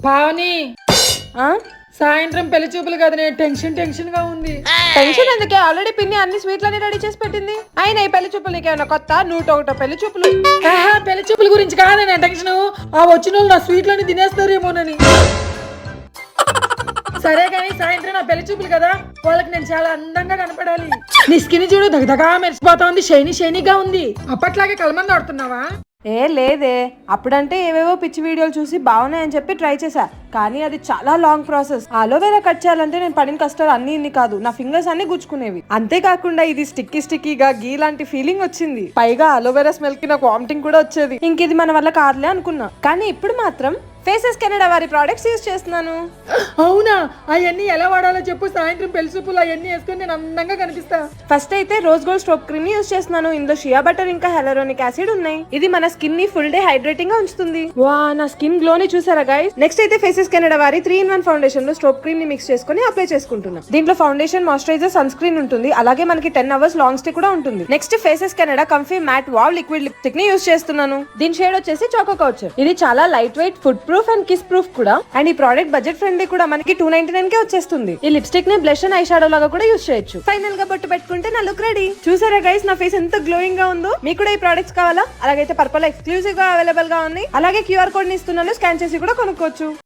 పావని ఆ? సాయంత్రం పెళ్లి చూపులు కదా నేను టెన్షన్ గా ఉంది. టెన్షన్ ఎందుకే? ఆల్రెడీ పిన్ని అన్ని స్వీట్లని రెడీ చేసి పెట్టింది. అయినా ఈ పెళ్లి చూపులు నీకేమైనా కొత్త? 101 పెళ్లి చూపులు. ఆహా, పెళ్లి చూపుల గురించి కాదే నా టెన్షన్. ఆ వచ్చిన వాళ్ళు నా స్వీట్లని తినేస్తారేమోనని. సరే కానీ సాయంత్రం నా పెళ్లి చూపులు కదా, వాళ్ళకి నేను చాలా అందంగా కనపడాలి. నీ స్కిన్ చూడు దగదగా మెరిసిపోతా ఉంది, షైనీగా ఉంది. అప్పట్లాగే కలమంది ఆడుతున్నావా? ఏ లేదే, అప్పుడంటే ఏవేవో పిచ్చి వీడియోలు చూసి బాగున్నాయని చెప్పి ట్రై చేశా. కానీ అది చాలా లాంగ్ ప్రాసెస్. అలోవెరా కట్ చేయాలంటే నేను పడిన కష్టాలు అన్ని ఇన్ని కాదు, నా ఫింగర్స్ అన్ని గుచ్చుకునేవి. అంతేకాకుండా ఇది స్టిక్కీగా గీ లాంటి ఫీలింగ్ వచ్చింది. పైగా అలోవెరా స్మెల్ కి నాకు వామిటింగ్ కూడా వచ్చేది. ఇంక ఇది మన వల్ల కాదులే అనుకున్నా. కానీ ఇప్పుడు మాత్రం ఫేసెస్ కెనడా వారి ప్రొడక్ట్స్ యూజ్ చేస్తున్నాను. అవునా? అవన్నీ ఎలా వాడాలో చెప్పు. సాయంత్రం పెళ్లి చూపులు అవన్నీ వేసుకొని నేను అందంగా కనిపిస్తా. ఫస్ట్ అయితే రోజ్ గోల్డ్ స్ట్రోప్ క్రీమ్ యూజ్ చేస్తున్నాను. ఇందులో షియా బటర్ ఇంకా హెలరోనిక్ యాసిడ్ ఉన్నాయి. ఇది మన స్కిన్ ని ఫుల్ డే హైడ్రేటింగ్ గా ఉంచుతుంది. వా, నా స్కిన్ గ్లో ని చూసారా గైస్? నెక్స్ట్ అయితే ఫేసెస్ కెనడా వారి 3-in-1 ఫౌండేషన్ లో స్ట్రోప్ క్రీమ్ ని మిక్స్ చేసుకుని అప్లై చేసుకుంటున్నాం. దీంట్లో ఫౌండేషన్, మాయిశ్చరైజర్, సన్ స్క్రీన్ ఉంటుంది. అలాగే మనకి 10 hours లాంగ్ స్టే కూడా ఉంటుంది. Next Faces Canada comfy matte wow liquid lipstick ని యూజ్ చేస్తున్నాను. దీని షేడ్ వచ్చేసి చాకో కౌచర్. ఇది చాలా light weight, food proof and kiss proof కూడా. అండ్ ఈ ప్రోడక్ట్ బడ్జెట్ ఫ్రెండ్లీ కూడా. మనకి 299 కే వచ్చేస్తుంది. ఈ లిప్స్టిక్ ని బ్లష్ అండ్ ఐ షాడో లాగా కూడా యూజ్ చేయొచ్చు. ఫైనల్ గా బొట్టు పెట్టుకుంటే నా లుక్ రెడీ. చూసారా గైస్ నా ఫేస్ ఎంత గ్లోయింగ్ గా ఉందో? మీకు కూడా ఈ ప్రొడక్ట్స్ కావాలా? అలాగైతే పర్పుల్ ఎక్స్క్లూజివ్ గా అవైలబుల్ గా ఉంది. అలాగే QR కోడ్ ని ఇస్తున్నాను, స్కాన్ చేసి కూడా కొనుక్కోవచ్చు.